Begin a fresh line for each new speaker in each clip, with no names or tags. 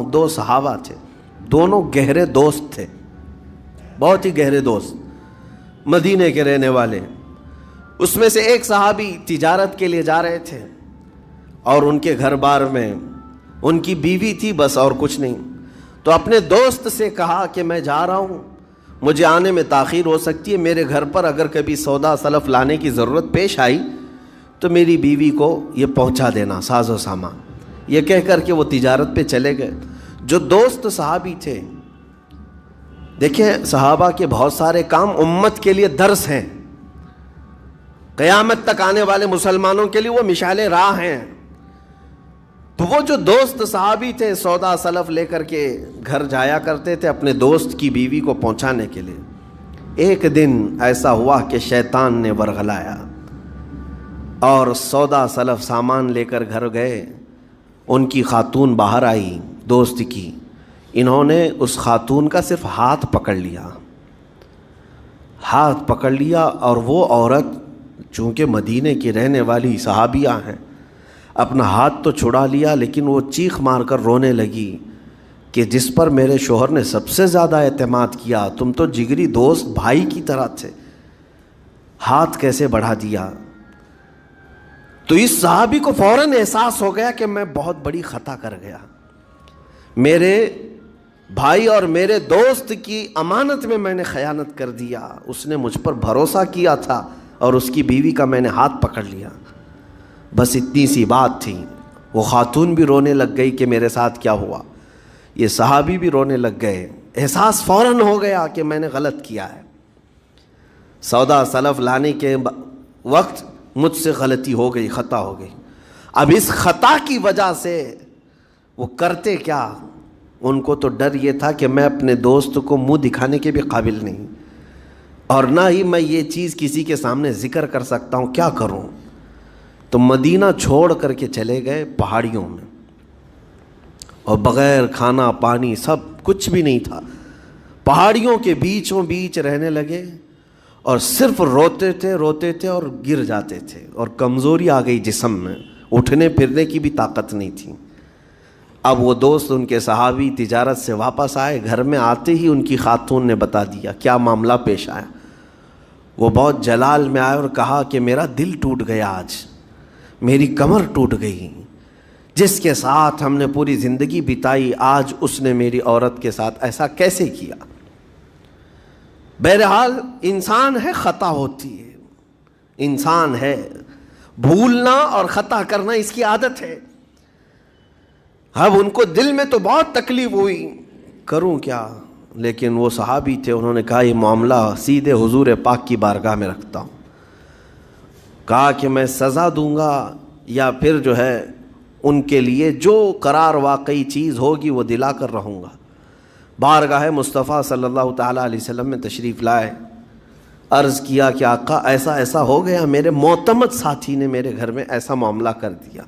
دو صحابہ تھے، دونوں گہرے دوست تھے، بہت ہی گہرے دوست، مدینے کے رہنے والے۔ اس میں سے ایک صحابی تجارت کے لیے جا رہے تھے اور ان کے گھر بار میں ان کی بیوی تھی بس، اور کچھ نہیں۔ تو اپنے دوست سے کہا کہ میں جا رہا ہوں، مجھے آنے میں تاخیر ہو سکتی ہے، میرے گھر پر اگر کبھی سودا سلف لانے کی ضرورت پیش آئی تو میری بیوی کو یہ پہنچا دینا، ساز و سامان۔ یہ کہہ کر کے وہ تجارت پہ چلے گئے۔ جو دوست صحابی تھے، دیکھیں صحابہ کے بہت سارے کام امت کے لیے درس ہیں، قیامت تک آنے والے مسلمانوں کے لیے وہ مشعل راہ ہیں۔ تو وہ جو دوست صحابی تھے سودا سلف لے کر کے گھر جایا کرتے تھے اپنے دوست کی بیوی کو پہنچانے کے لیے۔ ایک دن ایسا ہوا کہ شیطان نے ورغلایا اور سودا سلف سامان لے کر گھر گئے۔ ان کی خاتون باہر آئی دوست کی، انہوں نے اس خاتون کا صرف ہاتھ پکڑ لیا اور وہ عورت چونکہ مدینے کی رہنے والی صحابیہ ہیں، اپنا ہاتھ تو چھڑا لیا لیکن وہ چیخ مار کر رونے لگی کہ جس پر میرے شوہر نے سب سے زیادہ اعتماد کیا، تم تو جگری دوست بھائی کی طرح تھے، ہاتھ کیسے بڑھا دیا؟ تو اس صحابی کو فوراً احساس ہو گیا کہ میں بہت بڑی خطا کر گیا، میرے بھائی اور میرے دوست کی امانت میں نے خیانت کر دیا، اس نے مجھ پر بھروسہ کیا تھا اور اس کی بیوی کا میں نے ہاتھ پکڑ لیا۔ بس اتنی سی بات تھی، وہ خاتون بھی رونے لگ گئی کہ میرے ساتھ کیا ہوا، یہ صحابی بھی رونے لگ گئے، احساس فوراً ہو گیا کہ میں نے غلط کیا ہے، سودا سلف لانے کے وقت مجھ سے غلطی ہو گئی، خطا ہو گئی۔ اب اس خطا کی وجہ سے وہ کرتے کیا؟ ان کو تو ڈر یہ تھا کہ میں اپنے دوست کو منہ دکھانے کے بھی قابل نہیں، اور نہ ہی میں یہ چیز کسی کے سامنے ذکر کر سکتا ہوں، کیا کروں؟ تو مدینہ چھوڑ کر کے چلے گئے پہاڑیوں میں، اور بغیر کھانا پانی سب کچھ بھی نہیں تھا، پہاڑیوں کے بیچوں بیچ رہنے لگے، اور صرف روتے تھے اور گر جاتے تھے، اور کمزوری آ گئی جسم میں، اٹھنے پھرنے کی بھی طاقت نہیں تھی۔ اب وہ دوست ان کے صحابی تجارت سے واپس آئے، گھر میں آتے ہی ان کی خاتون نے بتا دیا کیا معاملہ پیش آیا۔ وہ بہت جلال میں آئے اور کہا کہ میرا دل ٹوٹ گیا، آج میری کمر ٹوٹ گئی، جس کے ساتھ ہم نے پوری زندگی بتائی آج اس نے میری عورت کے ساتھ ایسا کیسے کیا؟ بہرحال انسان ہے، خطا ہوتی ہے، انسان ہے، بھولنا اور خطا کرنا اس کی عادت ہے۔ اب ان کو دل میں تو بہت تکلیف ہوئی، کروں کیا؟ لیکن وہ صحابی تھے، انہوں نے کہا یہ معاملہ سیدھے حضور پاک کی بارگاہ میں رکھتا ہوں، کہا کہ میں سزا دوں گا یا پھر جو ہے ان کے لیے جو قرار واقعی چیز ہوگی وہ دلا کر رہوں گا۔ بارگاہ مصطفیٰ صلی اللہ تعالیٰ علیہ وسلم میں تشریف لائے، عرض کیا کہ آقا ایسا ایسا ہو گیا، میرے معتمد ساتھی نے میرے گھر میں ایسا معاملہ کر دیا۔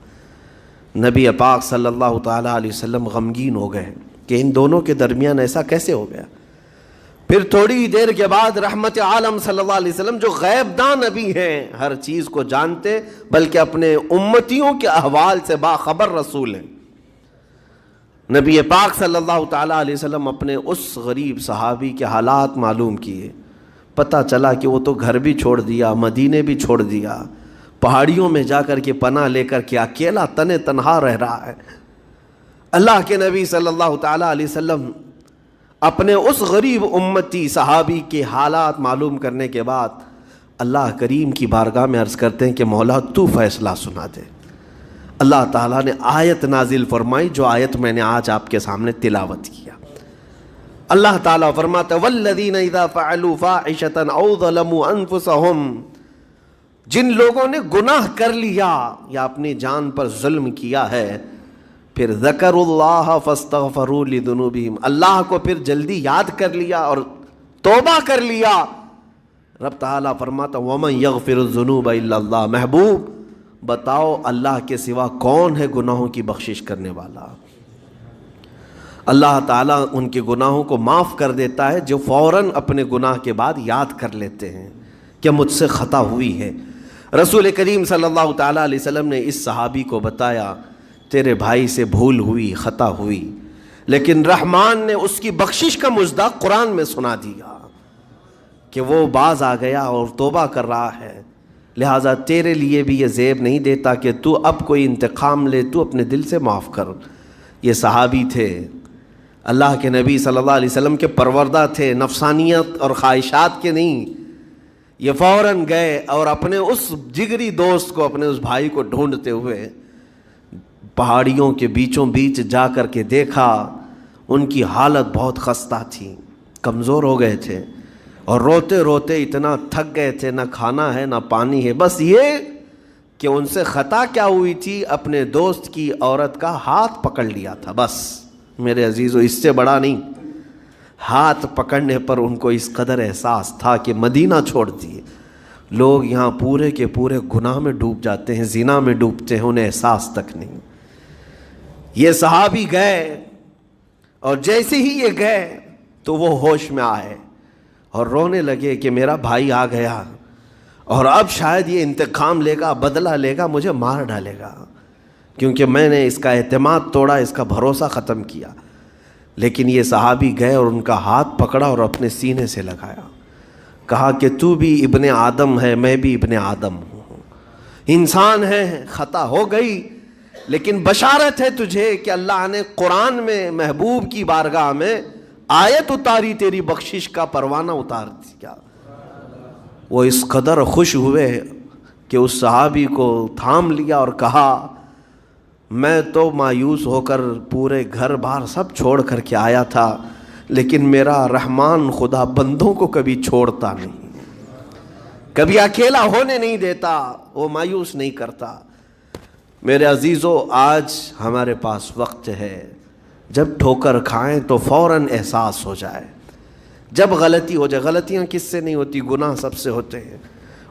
نبی پاک صلی اللہ تعالیٰ علیہ وسلم غمگین ہو گئے کہ ان دونوں کے درمیان ایسا کیسے ہو گیا۔ پھر تھوڑی دیر کے بعد رحمت عالم صلی اللہ علیہ وسلم جو غیب داں نبی ہیں، ہر چیز کو جانتے بلکہ اپنے امتیوں کے احوال سے باخبر رسول ہیں، نبی پاک صلی اللہ تعالیٰ علیہ وسلم اپنے اس غریب صحابی کے حالات معلوم کیے، پتہ چلا کہ وہ تو گھر بھی چھوڑ دیا، مدینے بھی چھوڑ دیا، پہاڑیوں میں جا کر کے پناہ لے کر کے اکیلا تنہا رہ رہا ہے۔ اللہ کے نبی صلی اللہ تعالیٰ علیہ وسلم اپنے اس غریب امتی صحابی کے حالات معلوم کرنے کے بعد اللہ کریم کی بارگاہ میں عرض کرتے ہیں کہ مولا تو فیصلہ سنا دے۔ اللہ تعالیٰ نے آیت نازل فرمائی، جو آیت میں نے آج آپ کے سامنے تلاوت کیا۔ اللہ تعالیٰ فرماتا ہے والذین اذا فعلوا فاحشۃ او ظلموا انفسهم، جن لوگوں نے گناہ کر لیا یا اپنی جان پر ظلم کیا ہے، پھر ذکروا اللہ فاستغفروا لذنوبہم، اللہ کو پھر جلدی یاد کر لیا اور توبہ کر لیا، رب تعالیٰ فرماتا ومن یغفر الذنوب الا اللہ، محبوب بتاؤ اللہ کے سوا کون ہے گناہوں کی بخشش کرنے والا؟ اللہ تعالیٰ ان کے گناہوں کو معاف کر دیتا ہے جو فوراً اپنے گناہ کے بعد یاد کر لیتے ہیں کہ مجھ سے خطا ہوئی ہے۔ رسول کریم صلی اللہ تعالیٰ علیہ وسلم نے اس صحابی کو بتایا تیرے بھائی سے بھول ہوئی، خطا ہوئی، لیکن رحمان نے اس کی بخشش کا مصداق قرآن میں سنا دیا کہ وہ باز آ گیا اور توبہ کر رہا ہے، لہٰذا تیرے لیے بھی یہ زیب نہیں دیتا کہ تو اب کوئی انتقام لے، تو اپنے دل سے معاف کر۔ یہ صحابی تھے، اللہ کے نبی صلی اللہ علیہ وسلم کے پروردہ تھے، نفسانیت اور خواہشات کے نہیں۔ یہ فوراً گئے اور اپنے اس جگری دوست کو، اپنے اس بھائی کو ڈھونڈتے ہوئے پہاڑیوں کے بیچوں بیچ جا کر کے دیکھا۔ ان کی حالت بہت خستہ تھی، کمزور ہو گئے تھے، اور روتے روتے اتنا تھک گئے تھے، نہ کھانا ہے نہ پانی ہے، بس یہ کہ ان سے خطا کیا ہوئی تھی، اپنے دوست کی عورت کا ہاتھ پکڑ لیا تھا، بس میرے عزیزو اس سے بڑا نہیں۔ ہاتھ پکڑنے پر ان کو اس قدر احساس تھا کہ مدینہ چھوڑ دیے۔ لوگ یہاں پورے کے پورے گناہ میں ڈوب جاتے ہیں، زنا میں ڈوبتے ہیں، انہیں احساس تک نہیں۔ یہ صحابی گئے، اور جیسے ہی یہ گئے تو وہ ہوش میں آئے اور رونے لگے کہ میرا بھائی آ گیا اور اب شاید یہ انتقام لے گا، بدلہ لے گا، مجھے مار ڈالے گا، کیونکہ میں نے اس کا اعتماد توڑا، اس کا بھروسہ ختم کیا۔ لیکن یہ صحابی گئے اور ان کا ہاتھ پکڑا اور اپنے سینے سے لگایا، کہا کہ تو بھی ابن آدم ہے، میں بھی ابن آدم ہوں، انسان ہے، خطا ہو گئی، لیکن بشارت ہے تجھے کہ اللہ نے قرآن میں محبوب کی بارگاہ میں آیت اتاری، تیری بخشش کا پروانہ اتار دیا۔ وہ اس قدر خوش ہوئے کہ اس صحابی کو تھام لیا اور کہا میں تو مایوس ہو کر پورے گھر بار سب چھوڑ کر کے آیا تھا، لیکن میرا رحمان خدا بندوں کو کبھی چھوڑتا نہیں، کبھی اکیلا ہونے نہیں دیتا، وہ مایوس نہیں کرتا۔ میرے عزیزو، آج ہمارے پاس وقت ہے، جب ٹھوکر کھائیں تو فوراً احساس ہو جائے، جب غلطی ہو جائے۔ غلطیاں کس سے نہیں ہوتی؟ گناہ سب سے ہوتے ہیں،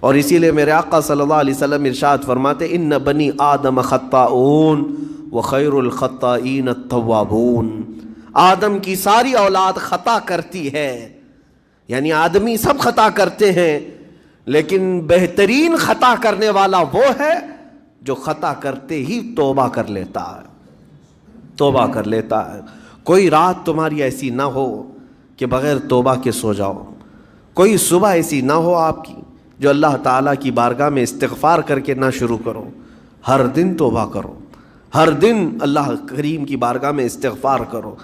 اور اسی لیے میرے آقا صلی اللہ علیہ وسلم ارشاد فرماتے ان بنی آدم خطاؤون وخیر الخطائین التوابون۔ آدم کی ساری اولاد خطا کرتی ہے، یعنی آدمی سب خطا کرتے ہیں، لیکن بہترین خطا کرنے والا وہ ہے جو خطا کرتے ہی توبہ کر لیتا ہے، توبہ کر لیتا ہے۔ کوئی رات تمہاری ایسی نہ ہو کہ بغیر توبہ کے سو جاؤ، کوئی صبح ایسی نہ ہو آپ کی جو اللہ تعالیٰ کی بارگاہ میں استغفار کر کے نہ شروع کرو۔ ہر دن توبہ کرو، ہر دن اللہ کریم کی بارگاہ میں استغفار کرو۔